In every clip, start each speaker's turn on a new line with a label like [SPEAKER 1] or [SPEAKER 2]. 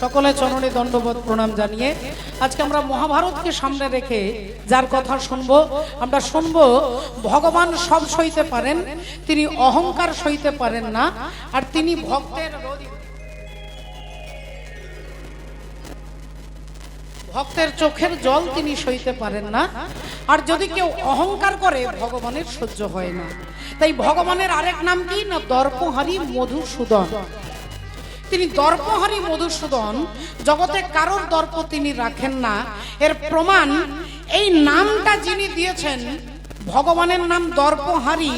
[SPEAKER 1] সকলে চরণে দণ্ডবোধ প্রণাম জানিয়ে আজকে আমরা মহাভারতকে সামনে রেখে যার কথা শুনবো, আমরা শুনবো ভগবান সব সইতে পারেন, তিনি অহংকার সইতে পারেন না, আর তিনি ভক্তের চোখের জল তিনি সইতে পারেন না। আর যদি কেউ অহংকার করে ভগবানের সহ্য হয় না। তাই ভগবানের আরেক নাম কি না, দর্পহারী মধুসূদন। তিনি দর্পহারী মধুসূদন, জগতে কারোর দর্প তিনি রাখেন না। এর প্রমাণ এই নামটা যিনি দিয়েছেন, ভগবানের নাম দর্পহারী,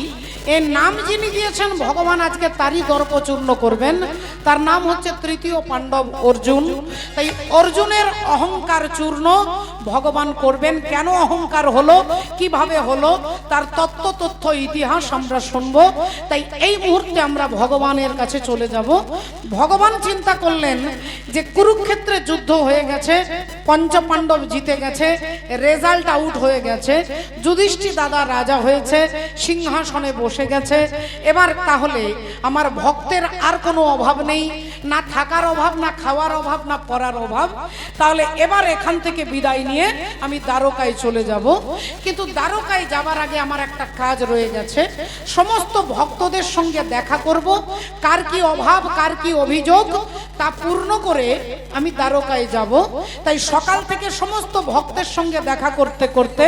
[SPEAKER 1] এই নাম যিনি দিয়েছেন ভগবান আজকে তারই দর্প চূর্ণ করবেন। তার নাম হচ্ছে তৃতীয় পাণ্ডব অর্জুন। তাই অর্জুনের অহংকার চূর্ণ ভগবান করবেন। কেন অহংকার হলো, কিভাবে হলো, তার তথ্য ইতিহাস আমরা শুনবো। তাই এই মুহূর্তে আমরা ভগবানের কাছে চলে যাব। ভগবান চিন্তা করলেন যে কুরুক্ষেত্রে যুদ্ধ হয়ে গেছে, পঞ্চপাণ্ডব জিতে গেছে, রেজাল্ট আউট হয়ে গেছে, যুধিষ্ঠির দাদা রাজা হয়েছে, সিংহাসনে বসে গেছে। এবার তাহলে আমার ভক্তের আর কোনো অভাব নেই, না থাকার অভাব, না খাওয়ার অভাব, না পড়ার অভাব। তাহলে এবার এখান থেকে বিদায় নিয়ে আমি দ্বারকায় চলে যাব। কিন্তু দ্বারকায় যাবার আগে আমার একটা কাজ রয়ে গেছে, সমস্ত ভক্তদের সঙ্গে দেখা করব, কার কি অভাব, কার কি অভিযোগ, তা পূর্ণ করে আমি দ্বারকায় যাব। তাই সকাল থেকে সমস্ত ভক্তের সঙ্গে দেখা করতে করতে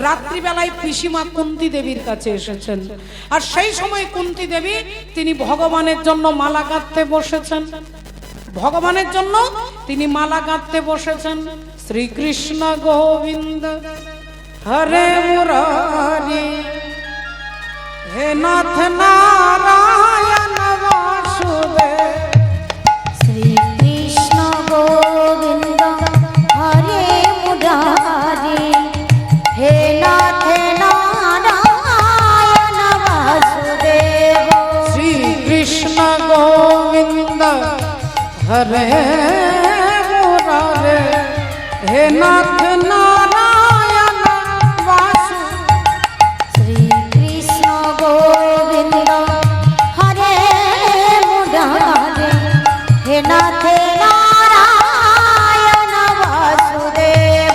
[SPEAKER 1] রাত্রিবেলায় পিসিমা কুন্তী দেবীর কাছে এসেছেন। আর সেই সময় কুন্তী দেবী তিনি ভগবানের জন্য মালা গাঁথতে বসেছেন। ভগবানের জন্য তিনি মালা গাঁথতে বসেছেন। শ্রীকৃষ্ণ গোবিন্দ হরে মুরারি, হে নাথ নারায়ণ বাসুদেব।
[SPEAKER 2] শ্রীকৃষ্ণ গোবিন্দ হরে মুরারি, হে নাথ নারায়ণ বাসুদেব।
[SPEAKER 1] শ্রীকৃষ্ণ গোবিন্দ হরে মুরারে, হে নাথ নারায়ণ বাসুদেব।
[SPEAKER 2] শ্রীকৃষ্ণ গোবিন্দ হরে মুরারি, হে নাথ নারায়ণ বাসুদেব।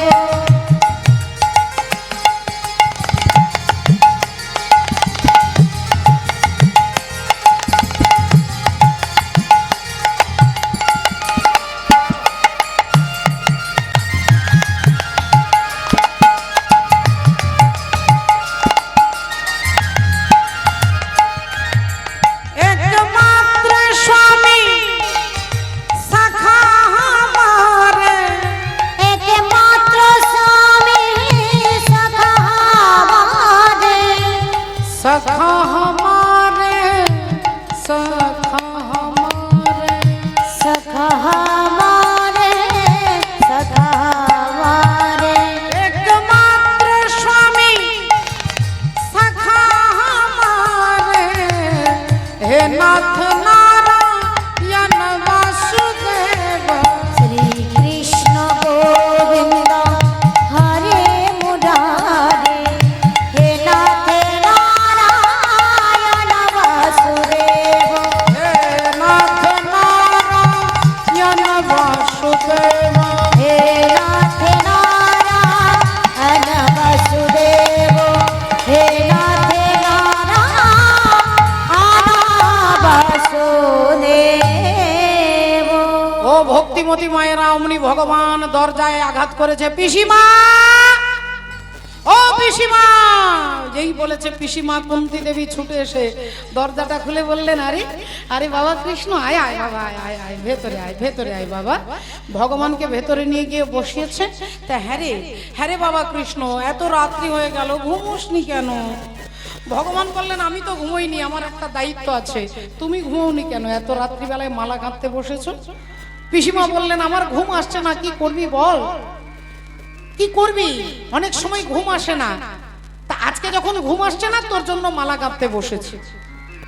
[SPEAKER 1] একমাত্র স্বামী সখা হমারে,
[SPEAKER 2] একমাত্র স্বামী সখা হমারে,
[SPEAKER 1] সখা হমারে, সখা হমারে।
[SPEAKER 2] সখা হমারে, সখা হমারে।
[SPEAKER 1] একমাত্র স্বামী সখা হমারে, হে নাথ নারায়ণ বাসুদেব।
[SPEAKER 2] শ্রীকৃষ্ণ গোবিন্দ হরে মুরারি, হে নাথ নারায়ণ বাসুদেব।
[SPEAKER 1] হে নাথ নারায়ণ বাসুদেব।
[SPEAKER 2] হে নাথ নারায়ণ বাসুদেব, হে নাথ নারায়ণ বাসুদেব।
[SPEAKER 1] ও ভক্তিমতী মায়েরা, অমনি ভগবান দরজায় আঘাত করেছে। পিসিমা, ও পিসিমা, যেই বলেছে পিসিমা কুন্তী দেবী ছুটে এসে দরজাটা খুলে বললেন, আরে আরে বাবা কৃষ্ণ, আয় আয় বাবা, আয় আয় আয়, ভেতরে আয়, ভেতরে আয় বাবা। ভগবানকে ভেতরে নিয়ে গিয়ে বসিয়েছে। তা হ্যাঁ রে বাবা কৃষ্ণ, এত রাত্রি হয়ে গেল, ঘুমোসনি কেন? ভগবান বললেন, আমি তো ঘুমোইনি, আমার একটা দায়িত্ব আছে। তুমি ঘুমোওনি কেন? এত রাত্রিবেলায় মালা গাঁথতে বসেছো। পিসিমা বললেন, আমার ঘুম আসছে না, কি করবি বল, কি করবি? অনেক সময় ঘুম আসে না, তা আজকে যখন ঘুম আসছে না তোর জন্য মালা গাঁথতে বসেছি।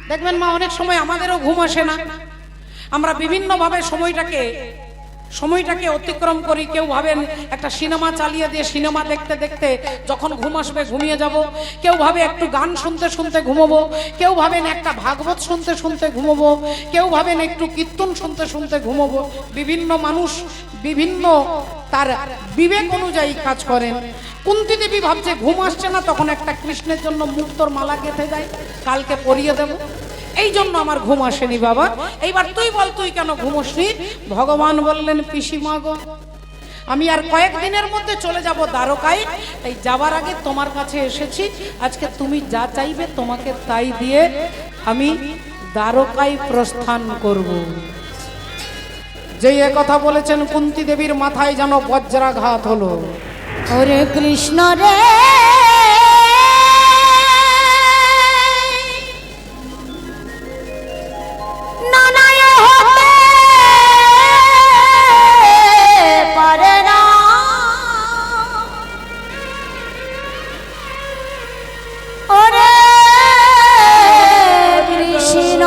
[SPEAKER 1] দেখবেন মা, অনেক সময় আমাদেরও ঘুম আসে না, আমরা বিভিন্ন ভাবে সময়টাকে সময়টাকে অতিক্রম করি। কেউ ভাবেন একটা সিনেমা চালিয়ে দিয়ে সিনেমা দেখতে দেখতে যখন ঘুম আসবে ঘুমিয়ে যাব, কেউ ভাবে একটু গান শুনতে শুনতে ঘুমোবো, কেউ ভাবেন একটা ভাগবত শুনতে শুনতে ঘুমোবো, কেউ ভাবেন একটু কীর্তন শুনতে শুনতে ঘুমোবো। বিভিন্ন মানুষ বিভিন্ন তার বিবেক অনুযায়ী কাজ করেন। কুন্তী দেবী ভাবছে ঘুম আসছে না, তখন একটা কৃষ্ণের জন্য মুক্তোর মালা গেঁথে দেয়, কালকে পরিয়ে দেব, এই জন্য আমার ঘুম আসেনি বাবা। এইবার তুই বল, তুই কেন ঘুমোসনি? ভগবান বললেন, পিসিমা গো, আমি আর কয়েকদিনের মধ্যে চলে যাব দ্বারকায়, তাই যাবার আগে তোমার কাছে এসেছি। আজকে তুমি যা চাইবে তোমাকে তাই দিয়ে আমি দ্বারকায় প্রস্থান করব। যেই কথা বলেছেন কুন্তী দেবীর মাথায় যেন বজ্রাঘাত হলো।
[SPEAKER 2] ওরে কৃষ্ণ রে, নানায় হতে পারে না, ওরে কৃষ্ণ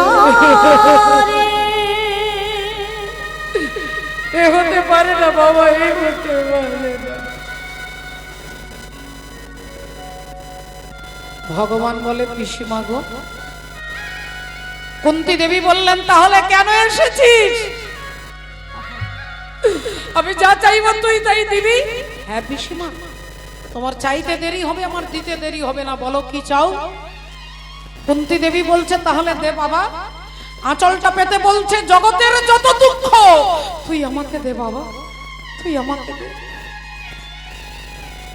[SPEAKER 2] রে।
[SPEAKER 1] এ হতে পারে না বাবা, এ হতে পারে না। ভগবান বলে, পিসিমা গো। কুন্তী দেবী বললেন, তাহলে কেন এসেছিস? আমি যা চাইব তুই তাই দিবি। হ্যাঁ পিসিমা, তোমার চাইতে দেরি হবে, আমার দিতে দেরি হবে না, বলো কি চাও? কুন্তী দেবী বলছে, তাহলে দে বাবা। আঁচলটা পেতে বলছে, জগতের যত দুঃখ তুই আমাকে দে বাবা, তুই আমাকে দে।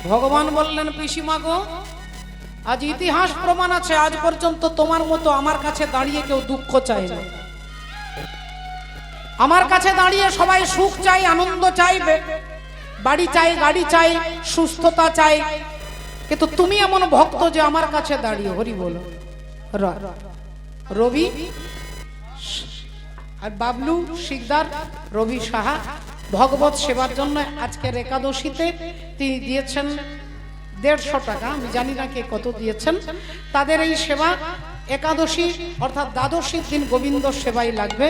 [SPEAKER 1] ভগবান বললেন, পিসিমা গো, আজ ইতিহাস প্রমাণ আছে, আজ পর্যন্ত তোমার মতো আমার কাছে দাঁড়িয়ে কেউ দুঃখ চায় না। আমার কাছে দাঁড়িয়ে সবাই সুখ চাই, আনন্দ চাই, বাড়ি চাই, গাড়ি চাই, সুস্থতা চাই, কিন্তু তুমি এমন ভক্ত যে আমার কাছে দাঁড়িয়ে হরি বলো। রবি আর বাবলু শিকদার, রবি সাহা ভগবত সেবার জন্য আজকের একাদশীতে তিনি দিয়েছেন 150 টাকা। আমি জানি না কে কত দিয়েছেন। তাদের এই সেবা একাদশী অর্থাৎ দ্বাদশীর দিন গোবিন্দ সেবাই লাগবে।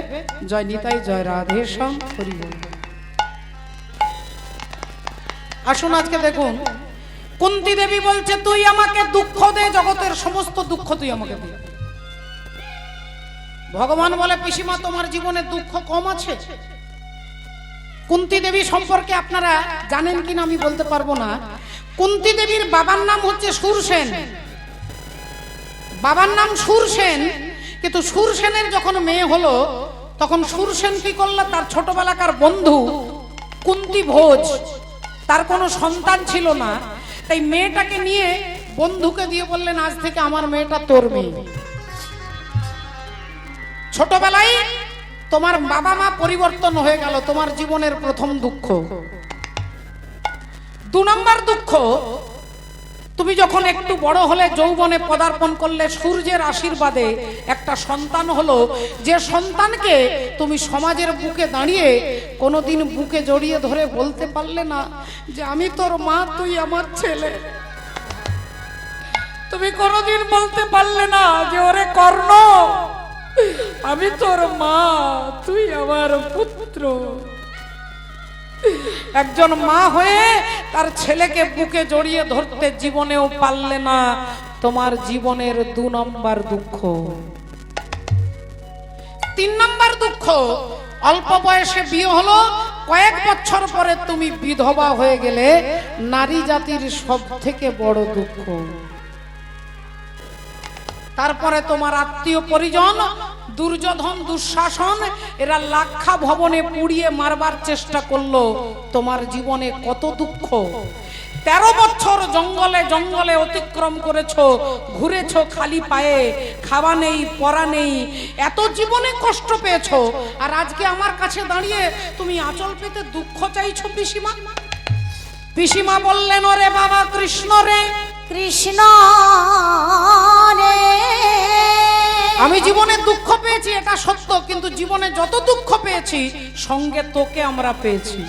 [SPEAKER 1] জয় নিতাই, জয় রাধে শ্যাম, হরি বল। আসুন আজকে দেখুন, কুন্তী দেবী বলছে, তুই আমাকে দুঃখ দে, জগতের সমস্ত দুঃখ তুই আমাকে দে। ভগবান বলে, পিসিমা তোমার জীবনে দুঃখ কম আছে। কুন্তী দেবী সম্পর্কে আপনারা জানেন কিনা আমি বলতে পারবো না। কুন্তী দেবীর বাবার নাম হচ্ছে সুরসেন, বাবার নাম সুরসেন। কিন্তু সুরসেনের যখন মেয়ে হলো তখন সুরসেন কি করলো, তার ছোটবেলাকার বন্ধু কুন্তী ভোজ, তার কোনো সন্তান ছিল না, তাই মেয়েটাকে নিয়ে বন্ধুকে দিয়ে বললেন, আজ থেকে আমার মেয়েটা তোর মেয়ে। ছোটবেলায় তোমার বাবা মা পরিবর্তন হয়ে গেল, তোমার জীবনের প্রথম দুঃখ। 2 নম্বর দুঃখ, তুমি যখন একটু বড় হলে, যৌবনে পদার্পণ করলে, সূর্যের আশীর্বাদে একটা সন্তান হলো, যে সন্তানকে তুমি সমাজের বুকে দাঁড়িয়ে কোনোদিন বুকে জড়িয়ে ধরে বলতে পারলে না যে আমি তোর মা, তুই আমার ছেলে। তুমি কোনোদিন বলতে পারলে না যে ওরে কর্ণ, আমি তোর মা, তুই আমার পুত্র। একজন মা হয়ে তার ছেলেকে বুকে জড়িয়ে ধরতে জীবনেও পারলে না, তোমার জীবনের 2 নম্বর দুঃখ। 3 নম্বর দুঃখ, অল্প বয়সে বিয়ে হলো, কয়েক বছর পরে তুমি বিধবা হয়ে গেলে, নারী জাতির সব থেকে বড় দুঃখ। তারপরে তোমার আত্মীয় পরিজন, দুর্যোধন, দুঃশাসন, এরা লাক্ষা ভবনে পুড়িয়ে মারবার চেষ্টা করলো, তোমার জীবনে কত দুঃখ। 13 বছর জঙ্গলে জঙ্গলে অতিক্রম করেছো, ঘুরেছো খালি পায়ে, খাওয়া নেই, পরা নেই, এত জীবনে কষ্ট পেয়েছো, আর আজকে আমার কাছে দাঁড়িয়ে তুমি আঁচল পেতে দুঃখ চাইছো পিসিমা। পিসিমা বললেন, ওরে বাবা কৃষ্ণ রে,
[SPEAKER 2] কৃষ্ণ রে,
[SPEAKER 1] আমি জীবনে দুঃখ পেয়েছি এটা সত্য, কিন্তু জীবনে যত দুঃখ পেয়েছি সঙ্গে তোকে আমরা পেয়েছি।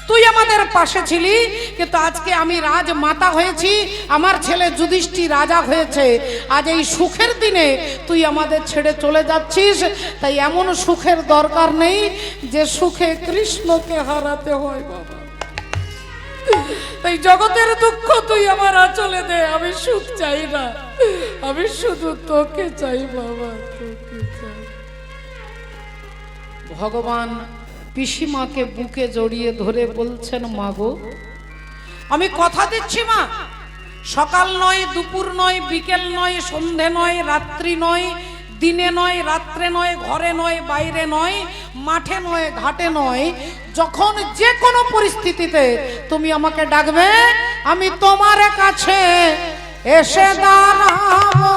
[SPEAKER 1] তুই আমাদের পাশে ছিলি, কিন্তু আজকে আমি রাজমাতা হয়েছি, আমার ছেলে যুধিষ্ঠির রাজা হয়েছে। আজ এই সুখের দিনে তুই আমাদের ছেড়ে চলে যাচ্ছিস। তাই এমন সুখের দরকার নেই যে সুখে কৃষ্ণকে হারাতে হয় বাবা। তাই জগতের দুঃখ তুই আমার আঁচলে দে, আমি সুখ চাই না, আমি শুধু তোকে চাই বাবা, তোকে চাই। ভগবান পিসিমাকে বুকে জড়িয়ে ধরে বলছেন, মা গো, আমি কথা দিচ্ছি মা, সকাল নয়, দুপুর নয়, বিকেল নয়, সন্ধে নয়, রাত্রি নয়, দিনে নয়, রাত্রে নয়, ঘরে নয়, বাইরে নয়, মাঠে নয়, ঘাটে নয়, যখন যে কোনো পরিস্থিতিতে তুমি আমাকে ডাকবে, আমি তোমার কাছে এসে দাঁড়াবো।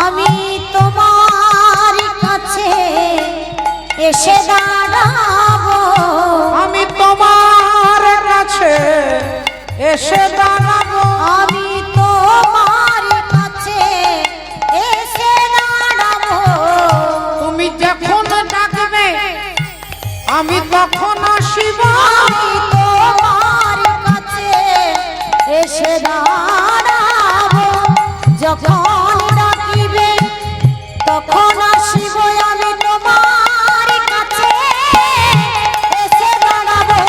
[SPEAKER 2] আমি তোমার কাছে এসে দাঁড়াবো।
[SPEAKER 1] আমি তোমার কাছে এসে দাঁড়াবো।
[SPEAKER 2] আমি তোমার কাছে এসে দাঁড়াবো।
[SPEAKER 1] তুমি যখন ডাকবে আমি তখন আসিব।
[SPEAKER 2] আমি তোমার কাছে এসে দাঁড়াবো। যখন ডাকিবে তখন আসিব। আমি তোমার কাছে এসে দাঁড়াবো।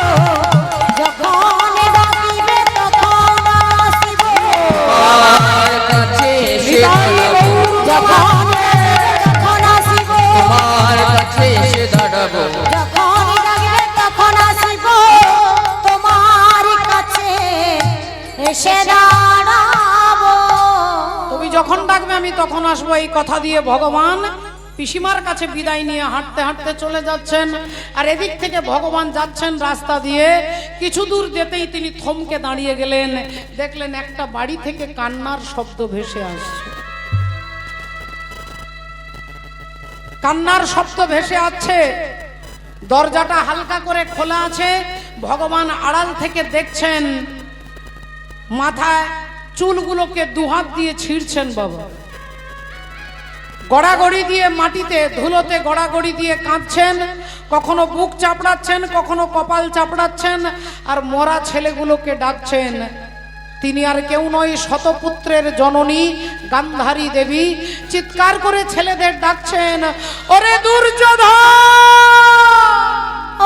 [SPEAKER 2] যখন ডাকিবে তখন আসিব।
[SPEAKER 3] তোমার কাছে এসে দাঁড়াবো।
[SPEAKER 2] যখন তখন আসিব।
[SPEAKER 3] তোমার কাছে এসে দাঁড়াবো।
[SPEAKER 2] যখন ডাকবে তখন আসিব। তোমার কাছে এসে দাঁড়াবো।
[SPEAKER 1] তুমি যখন ডাকবে আমি তখন আসবো, এই কথা দিয়ে ভগবান পিসিমার কাছে বিদায় নিয়ে হাঁটতে হাঁটতে চলে যাচ্ছেন। আর এদিক থেকে ভগবান যাচ্ছেন রাস্তা দিয়ে, কিছু দূর যেতেই তিনি থমকে দাঁড়িয়ে গেলেন। দেখলেন একটা বাড়ি থেকে কান্নার শব্দ ভেসে আসছে। কান্নার শব্দ ভেসে আসছে, দরজাটা হালকা করে খোলা আছে। ভগবান আড়াল থেকে দেখছেন, মাথায় চুলগুলোকে দুহাত দিয়ে ছিঁড়ছেন বাবা, গড়াগড়ি দিয়ে মাটিতে ধুলোতে গড়াগড়ি দিয়ে কাঁদছেন, কখনো বুক চাপড়াচ্ছেন, কখনো কপাল চাপড়াচ্ছেন, আর মরা ছেলেগুলোকে ডাকছেন। তিনি আর কেউ নয়, শতপুত্রের জননী গান্ধারী দেবী। চিৎকার করে ছেলেদের ডাকছেন, ওরে দুর্যোধন,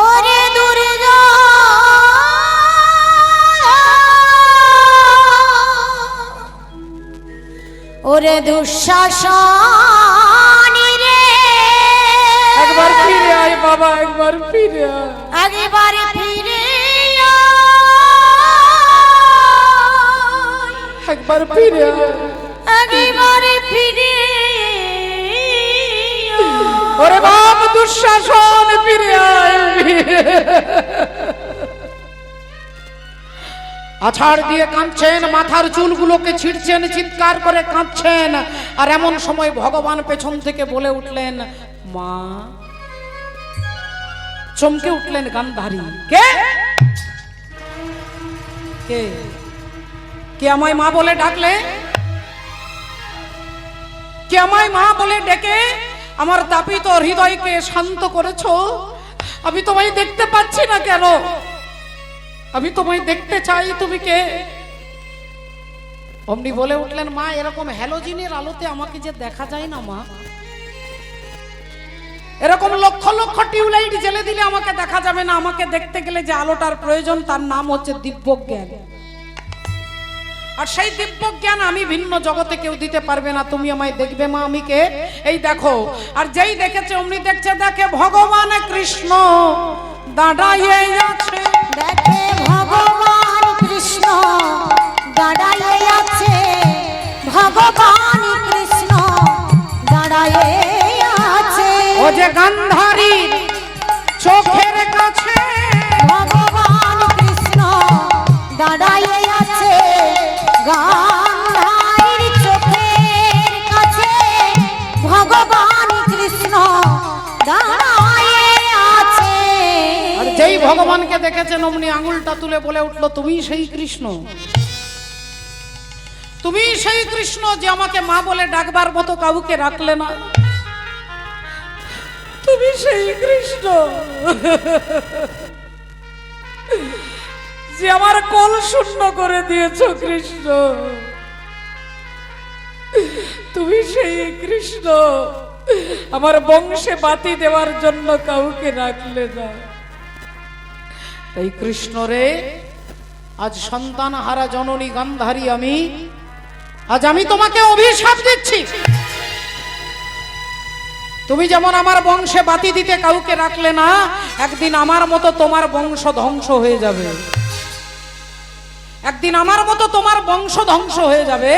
[SPEAKER 2] ওরে দুর্যোধন, ওরে দুঃশাসন রে,
[SPEAKER 1] একবার ফিরে আয় বাবা, একবার ফিরে আয়।
[SPEAKER 2] একবার ফিরে
[SPEAKER 1] একবার ফিরে আয়।
[SPEAKER 2] একবার ফিরে
[SPEAKER 1] ওরে বাপ দুঃশাসন, ফিরে আয়। আছাড় দিয়ে কাঁদছেন, মাথার চুলগুলোকে ছিঁড়ছেন, চিৎকার করে কাঁদছেন। আর এমন সময় ভগবান পেছন থেকে বলে উঠলেন, মা। চমকে উঠলেন গান্ধারী। কে কে কে আমায় মা বলে ডাকলে? কে আমায় মা বলে ডেকে আমার তাপিত হৃদয়কে শান্ত করেছো? আমি তোমায় দেখতে পাচ্ছি না কেন? আমি তোমায় দেখতে চাই, তুমি কে? অমনি বলে উঠলেন, মা, এরকম হ্যালোজিনের আলোতে আমাকে যে দেখা যায় না মা, এরকম লক্ষ লক্ষ টিউবলাইট জ্বেলে দিলে আমাকে দেখা যাবে না। আমাকে দেখতে গেলে যে আলোটার প্রয়োজন তার নাম হচ্ছে দিব্য জ্ঞান। আর সেই দিব্য জ্ঞান আমি ভিন্ন জগতে কেউ দিতে পারবে না। তুমি আমায় দেখবে মা, আমি কে? এই দেখো। আর যেই দেখেছে অমনি দেখছে, দেখে ভগবান কৃষ্ণ দাঁড়াইয়ে আছে।
[SPEAKER 2] দেখে ভগবান কৃষ্ণ দাঁড়াইয়ে আছে। ভগবান কৃষ্ণ দাঁড়াইয়ে আছে।
[SPEAKER 1] ও যে গান্ধারী চোখের কাছে
[SPEAKER 2] ভগবান কৃষ্ণ দাঁড়াইয়ে আছে। গান্ধারীর চোখের কাছে ভগবান কৃষ্ণ দাঁড়াইয়ে আছে।
[SPEAKER 1] আর যেই ভগবানকে দেখেছেন অমনি আঙুলটা তুলে বলে উঠলো, তুমি সেই কৃষ্ণ, তুমি সেই কৃষ্ণ যে আমাকে মা বলে ডাকবার মতো কাউকে রাখলে না। তুমি সেই কৃষ্ণ।
[SPEAKER 4] যে আমার কোল শূন্য করে দিয়েছো কৃষ্ণ, তুমি সেই কৃষ্ণ আমার বংশে বাতি দেওয়ার জন্য কাউকে রাখলে না।
[SPEAKER 1] তাই কৃষ্ণ রে, আজ সন্তান হারা জননী গান্ধারী আজ আমি তোমাকে অভিশাপ দিচ্ছি। তুমি যেমন আমার বংশে বাতি দিতে কাউকে রাখলে না, একদিন আমার মতো তোমার বংশ ধ্বংস হয়ে যাবে। একদিন আমার মতো তোমার বংশ ধ্বংস হয়ে যাবে।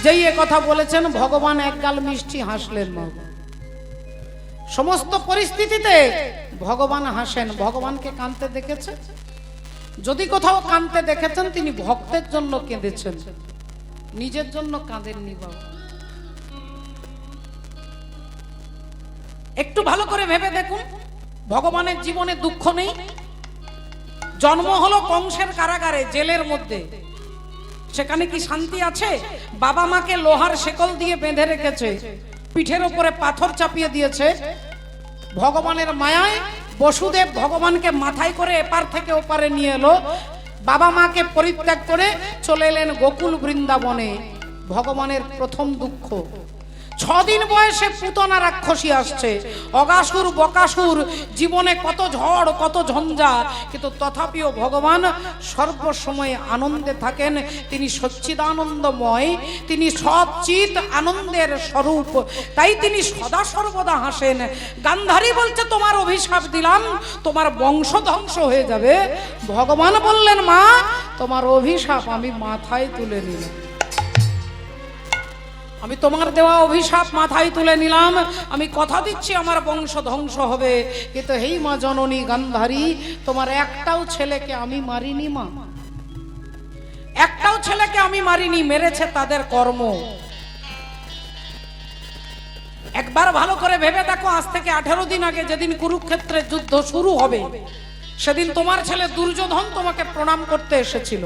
[SPEAKER 1] যেই এ কথা বলেছেন ভগবান একগাল মিষ্টি হাসলেন। মা, সমস্ত পরিস্থিতিতে ভগবান হাসেন। ভগবানকে কাঁদতে দেখেছে? যদি কোথাও কাঁদতে দেখেছেন, তিনি ভক্তের জন্য কেঁদেছেন, নিজের জন্য কাঁদেননি। বাবা, একটু ভালো করে ভেবে দেখুন, ভগবানের জীবনে দুঃখ নেই। জন্ম হলো কংসের কারাগারে, জেলের মধ্যে, সেখানে কি শান্তি আছে? বাবা মাকে লোহার শেকল দিয়ে বেঁধে রেখেছে, পিঠের উপরে পাথর চাপিয়ে দিয়েছে। ভগবানের মায়ায় বসুদেব ভগবানকে মাথায় করে এপার থেকে ওপারে নিয়ে এলো। বাবা মাকে পরিত্যাগ করে চলে এলেন গোকুল বৃন্দাবনে। ভগবানের প্রথম দুঃখ, 6 দিন বয়সে পুতনা রাক্ষসী আসছে, অগাসুর বকাসুর, জীবনে কত ঝড় কত ঝঞ্ঝা, কিন্তু তথাপিও ভগবান সর্বসময় আনন্দে থাকেন। তিনি সচ্চিদানন্দময়, তিনি সচ্চিত আনন্দের স্বরূপ, তাই তিনি সদা সর্বদা হাসেন। গান্ধারী বলছে তোমার অভিশাপ দিলাম, তোমার বংশ ধ্বংস হয়ে যাবে। ভগবান বললেন মা, তোমার অভিশাপ আমি মাথায় তুলে নিলাম। আমি তোমার দেওয়া অভিশাপ মাথায় তুলে নিলাম। আমি কথা দিচ্ছি আমার বংশ ধ্বংস হবে, কিন্তু হেই মা জননী গান্ধারী, তোমার একটাও ছেলেকে আমি মারিনি। মা, একটাও ছেলেকে আমি মারিনি, মেরেছে তাদের কর্ম। একবার ভালো করে ভেবে দেখো, আজ থেকে 18 দিন আগে যেদিন কুরুক্ষেত্রের যুদ্ধ শুরু হবে, সেদিন তোমার ছেলে দুর্যোধন তোমাকে প্রণাম করতে এসেছিল।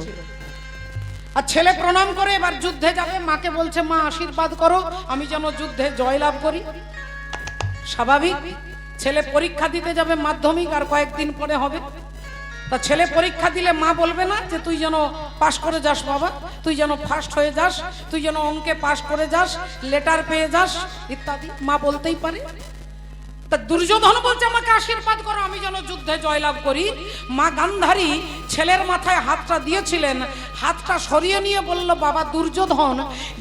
[SPEAKER 1] আর ছেলে প্রণাম করে এবার যুদ্ধে যাবে, মাকে বলছে মা আশীর্বাদ করো আমি যেন যুদ্ধে জয়লাভ করি। স্বাভাবিক, ছেলে পরীক্ষা দিতে যাবে মাধ্যমিক, আর কয়েকদিন পরে হবে। তা ছেলে পরীক্ষা দিলে মা বলবে না যে তুই যেন পাশ করে যাস বাবা, তুই যেন ফার্স্ট হয়ে যাস, তুই যেন অঙ্কে পাশ করে যাস, লেটার পেয়ে যাস ইত্যাদি? মা বলতেই পারে। তা দুর্যোধন বলছে আমাকে আশীর্বাদ করো আমি যেন যুদ্ধে জয়লাভ করি। মা গান্ধারী ছেলের মাথায় হাতটা দিয়েছিলেন, হাতটা সরিয়ে নিয়ে বলল বাবা দুর্যোধন,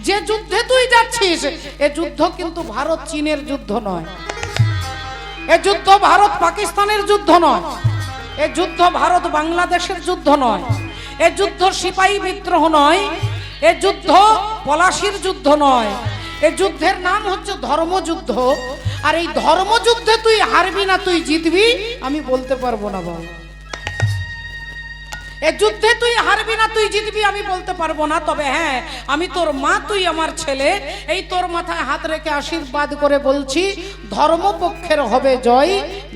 [SPEAKER 1] যে যুদ্ধে তুই যাচ্ছিস এ যুদ্ধ কিন্তু ভারত চীনের যুদ্ধ নয়, এ যুদ্ধ ভারত পাকিস্তানের যুদ্ধ নয়, এ যুদ্ধ ভারত বাংলাদেশের যুদ্ধ নয়, এ যুদ্ধ সিপাহী বিদ্রোহ নয়, এ যুদ্ধ পলাশির যুদ্ধ নয়, এ যুদ্ধের নাম হচ্ছে ধর্মযুদ্ধ। আর এই ধর্মযুদ্ধে তুই হারবি না তুই জিতবি আমি বলতে পারবো না বাবা। এই যুদ্ধে তুই হারবি না তুই জিতবি আমি বলতে পারবো না, তবে হ্যাঁ আমি তোর মা, তুই আমার ছেলে, এই তোর মাথায় হাত রেখে আশীর্বাদ করে বলছি ধর্মপক্ষের হবে জয়,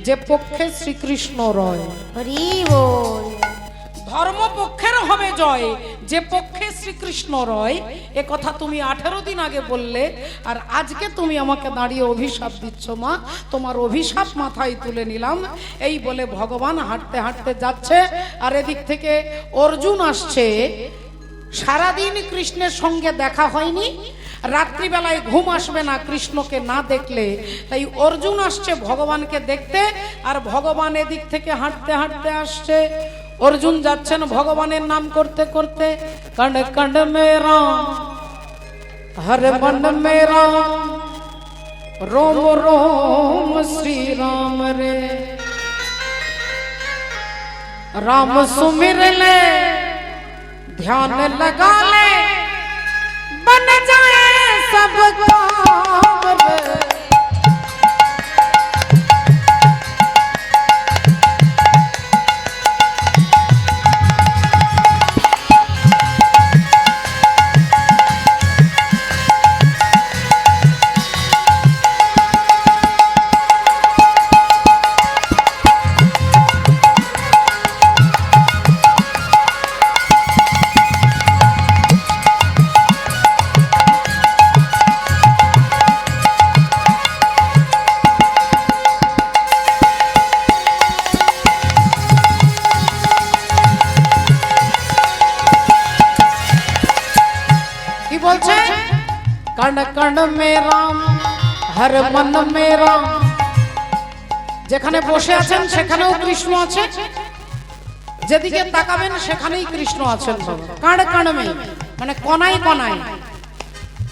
[SPEAKER 1] যে পক্ষে শ্রীকৃষ্ণ রয়।
[SPEAKER 2] হরি বল।
[SPEAKER 1] ধর্মপক্ষের হবে জয়, যে পক্ষে শ্রীকৃষ্ণ রয়। এ কথা তুমি 18 দিন আগে বললে, আর আজকে তুমি আমাকে দাঁড়িয়ে অভিশাপ দিচ্ছ। মা, তোমার অভিশাপ মাথায় তুলে নিলাম। এই বলে ভগবান হাঁটতে হাঁটতে যাচ্ছে, আর এদিক থেকে অর্জুন আসছে। সারাদিন কৃষ্ণের সঙ্গে দেখা হয়নি, রাত্রিবেলায় ঘুম আসবে না কৃষ্ণকে না দেখলে, তাই অর্জুন আসছে ভগবানকে দেখতে। আর ভগবান এদিক থেকে হাঁটতে হাঁটতে আসছে, অর্জুন যাচ্ছেন ভগবানের নাম করতে করতে। কণ্ড কণ্ড মেরা হর মন মেরা रोम रोम श्री राम रे, राम सुमिर ले ध्यान लगा ले, बन जाए सब काम रे। कण कण में राम हर मन में राम। যেখানে বসে আছেন সেখানেও কৃষ্ণ আছে, যেদিকে তাকাবেন সেখানেই কৃষ্ণ আছেন বাবা। কাণ কাণ মে মানে কণায় কণায়,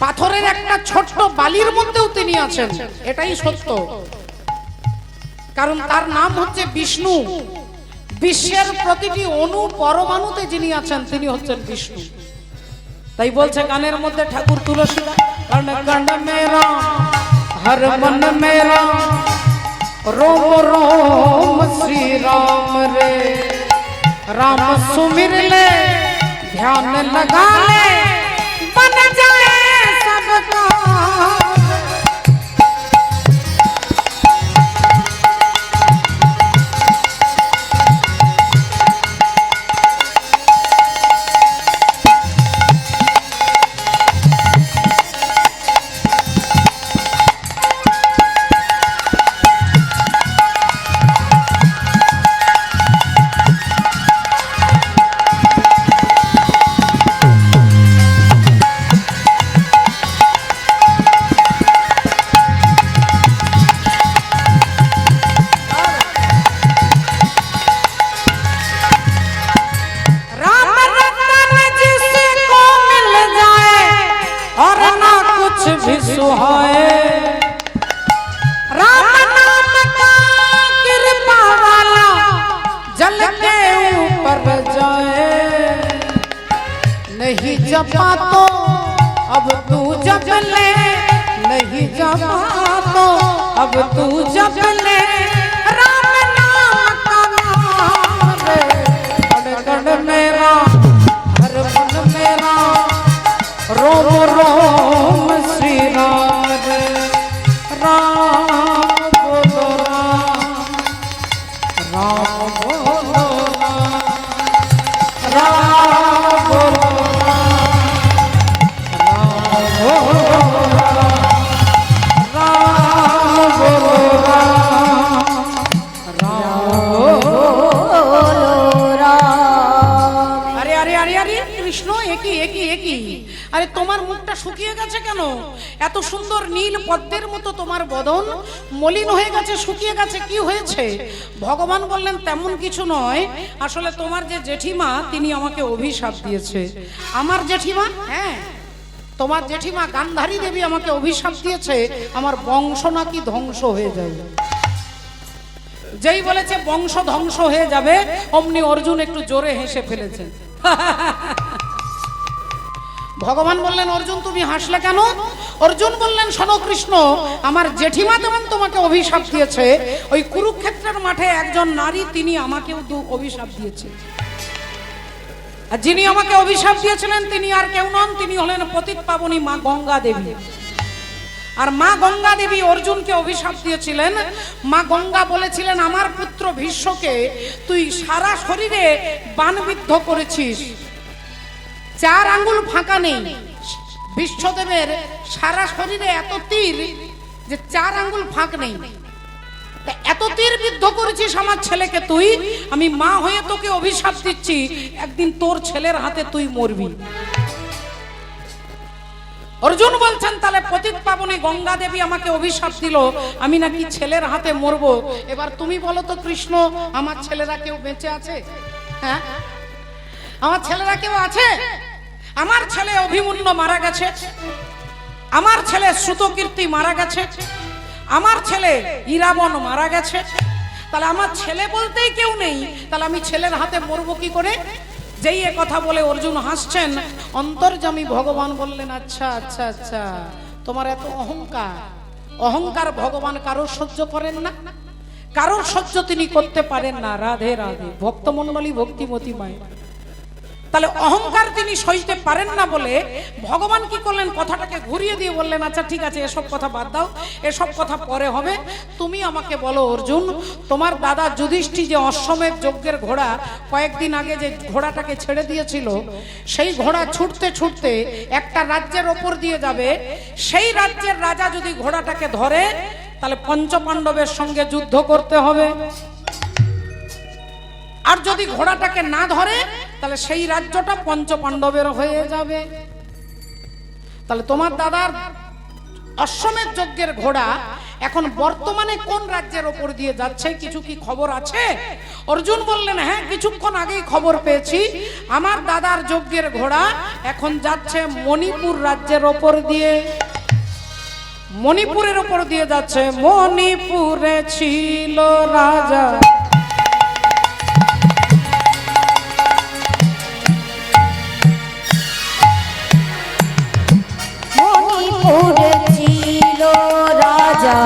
[SPEAKER 1] পাথরের একটা ছোট্ট বালির মধ্যেও তিনি আছেন, এটাই সত্য। কারণ তার নাম হচ্ছে বিষ্ণু। বিশ্বের প্রতিটি অণু পরমাণুতে যিনি আছেন তিনি হচ্ছেন বিষ্ণু। তাই বলছে গানের মধ্যে ঠাকুর তুলসীদাস, কণ কণ মে রাম हर मन मेरा रोम रोम श्री राम रे। राम सुमिर ले ध्यान लगा ले बन जाए सबका। नहीं जपा तो अब तू जप ले, नहीं जपा तो अब तू जप ले। राम नाम का नाम रे, कण कण मेरा हर मन मेरा रोम रोम श्री राम रे। राम बोलो राम, राम बोलो राम, राम बोलो আরে তোমার মুখটা শুকিয়ে গেছে কেন? এত সুন্দর নীল পদ্মের মতো তোমার বদন মলিন হয়ে গেছে, শুকিয়ে গেছে, কি হয়েছে? ভগবান বললেন তেমন কিছু নয়, আসলে তোমার যে জেঠিমা তিনি আমাকে অভিশাপ দিয়েছে। আমার জেঠিমা? হ্যাঁ, তোমার জেঠিমা গান্ধারী দেবী আমাকে অভিশাপ দিয়েছে, আমার বংশ নাকি ধ্বংস হয়ে যাবে। যেই বলেছে বংশ ধ্বংস হয়ে যাবে অমনি অর্জুন একটু জোরে হেসে ফেলেছে। ভগবান বললেন অর্জুন তুমি হাসলে কেন? অর্জুন বললেন শোনো কৃষ্ণ, আমার জেঠিমা যেমন তোমাকে অভিশাপ দিয়েছে, ওই কুরুক্ষেত্রের মাঠে একজন নারী তিনি আমাকেও অভিশাপ দিয়েছে। আর যিনি আমাকে অভিশাপ দিয়েছিলেন তিনি আর কেউ নন, তিনি হলেন পতিত পাবনী মা গঙ্গা দেবী। আর মা গঙ্গা দেবী অর্জুনকে অভিশাপ দিয়েছিলেন। মা গঙ্গা বলেছিলেন আমার পুত্র ভীষ্মকে তুই সারা শরীরে বাণবিদ্ধ করেছিস, 4 আঙ্গুল ফাঁকা নেই। বিশ্বদেবের সারা শরীরে এত তীর যে 4 আঙ্গুল ফাঁক নেই। এত তীর বিদ্ধ করেছিস আমার ছেলেকে তুই, আমি মা হয়ে তোকে অভিশাপ দিচ্ছি একদিন তোর ছেলের হাতে তুই মরবি। অর্জুন বলছেন তাহলে পতিত পাবনী গঙ্গা দেবী আমাকে অভিশাপ দিল, আমি নাকি ছেলের হাতে মরবো। এবার তুমি বলো তো কৃষ্ণ, আমার ছেলেরা কেউ বেঁচে আছে? হ্যাঁ, আমার ছেলেরা কেউ আছে? আমার ছেলে অভিমন্যু মারা গেছে, আমার ছেলে শ্রুতকীর্তি মারা গেছে, আমার ছেলে ইরাবণ মারা গেছে। তাহলে আমার ছেলে বলতেই কেউ নেই, তাহলে আমি ছেলের হাতে মরবো কি করে? যেই এ কথা বলে অর্জুন হাসছেন, অন্তর্যামী ভগবান বললেন আচ্ছা আচ্ছা আচ্ছা, তোমার এত অহংকার। অহংকার ভগবান কারোর সহ্য করেন না, কারোর সহ্য তিনি করতে পারেন না। রাধে রাধে ভক্তমণ্ডলী, ভক্তিমতী মায়। তাহলে অহংকার তিনি সইতে পারেন না বলে ভগবান কি করলেন, কথাটাকে ঘুরিয়ে দিয়ে বললেন আচ্ছা ঠিক আছে, এসব কথা বাদ দাও, এসব কথা পরে হবে। তুমি আমাকে বলো অর্জুন, তোমার দাদা যুধিষ্ঠির যে অশ্বমেধ যজ্ঞের ঘোড়া কয়েকদিন আগে যে ঘোড়াটাকে ছেড়ে দিয়েছিল, সেই ঘোড়া ছুটতে ছুটতে একটা রাজ্যের ওপর দিয়ে যাবে। সেই রাজ্যের রাজা যদি ঘোড়াটাকে ধরে তাহলে পঞ্চপাণ্ডবের সঙ্গে যুদ্ধ করতে হবে। আর যদি ঘোড়াটাকে না ধরে তাহলে সেই রাজ্যটা পঞ্চপাণ্ডবের হয়ে যাবে। তাহলে তোমার দাদার অশ্বমেধ যজ্ঞের ঘোড়া এখন বর্তমানে কোন রাজ্যের ওপর দিয়ে যাচ্ছে কিছু কি খবর আছে? অর্জুন বললেন, হ্যাঁ, কিছুক্ষণ আগেই খবর পেয়েছি। আমার দাদার যজ্ঞের ঘোড়া এখন যাচ্ছে মণিপুর রাজ্যের ওপর দিয়ে। মণিপুরের ওপর দিয়ে যাচ্ছে। মণিপুরে ছিল রাজা,
[SPEAKER 2] মণিপুরে ছিল রাজা,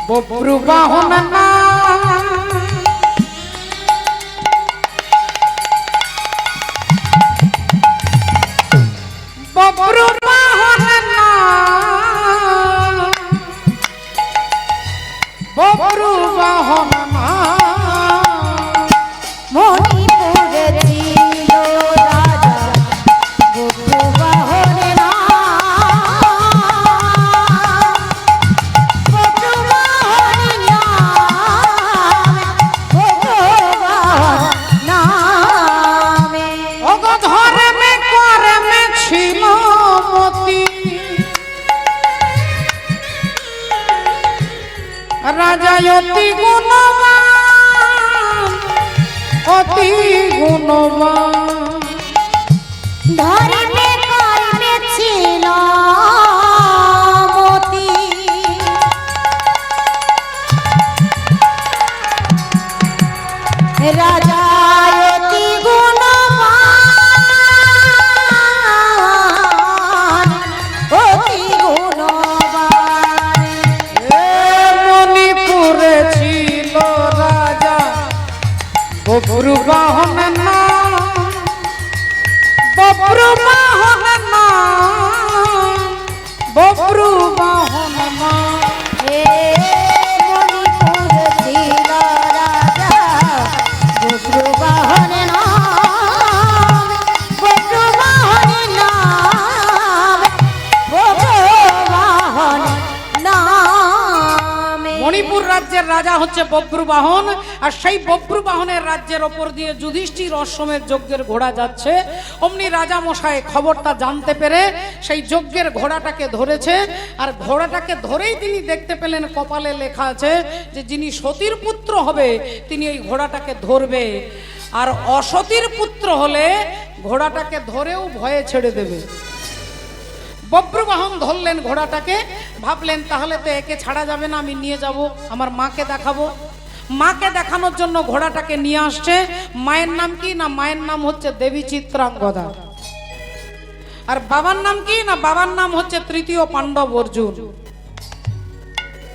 [SPEAKER 1] বব্রু বাহন নাম। বব্রু বাহন নাম। বব্রু বাহন নাম।
[SPEAKER 2] মণিপুরে ছিল রাজা, বব্রু বাহন নাম, বব্রু বাহন নাম, বব্রু বাহন নামে।
[SPEAKER 1] ওগো ধর্মে কর্মে ছিল মতি, রাজা অতি গুণবান, অতি গুণবান।
[SPEAKER 2] ধর্মে কর্মে ছিল মতি, রাজা অতি গুণবান, অতি গুণবান।
[SPEAKER 1] এ মণিপুরে ছিল রাজা, বব্রু বাহন নাম। বব্রু বাহন নাম। বব্রু বাহন নাম।
[SPEAKER 2] হে মণিপুরে ছিল রাজা, বব্রু বাহন নাম, বব্রু বাহন নাম, বব্রু বাহন নামে।
[SPEAKER 1] মণিপুর রাজ্যের রাজা হচ্ছে বব্রু বাহন, আর সেই বব্রু বাহনের রাজ্যের ওপর দিয়ে যুধিষ্ঠির অশ্বমেধ যজ্ঞের ঘোড়া যাচ্ছে। অমনি রাজা মশাই খবরটা জানতে পেরে সেই যজ্ঞের ঘোড়াটাকে ধরেছে, আর ঘোড়াটাকে ধরেই তিনি দেখতে পেলেন কপালে লেখা আছে যে যিনি সতীর পুত্র হবে তিনি এই ঘোড়াটাকে ধরবে, আর অসতীর পুত্র হলে ঘোড়াটাকে ধরেও ভয়ে ছেড়ে দেবে। বব্রুবাহন ধরলেন ঘোড়াটাকে, ভাবলেন তাহলে তো একে ছাড়া যাবে না, আমি নিয়ে যাব, আমার মাকে দেখাবো। মাকে দেখানোর জন্য ঘোড়াটাকে নিয়ে আসছে। মায়ের নাম কি না? মায়ের নাম হচ্ছে দেবী চিত্রাঙ্গদা। আর বাবার নাম কি না? বাবার নাম হচ্ছে তৃতীয় পাণ্ডব অর্জুন।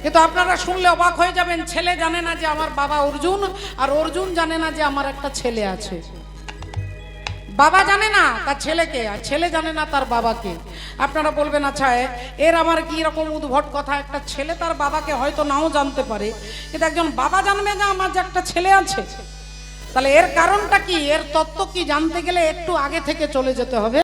[SPEAKER 1] কিন্তু আপনারা শুনলে অবাক হয়ে যাবেন, ছেলে জানে না যে আমার বাবা অর্জুন, আর অর্জুন জানে না যে আমার একটা ছেলে আছে। বাবা জানে না তার ছেলেকে, আর ছেলে জানে না তার বাবাকে। আপনারা বলবেন, আচ্ছা এর আমার কি রকম উদ্ভট কথা, একটা ছেলে তার বাবাকে হয়তো নাও জানতে পারে, কিন্তু একজন বাবা জানবে না আমার যে একটা ছেলে আছে? তাহলে এর কারণটা কি, এর তত্ত্ব কি জানতে গেলে একটু আগে থেকে চলে যেতে হবে।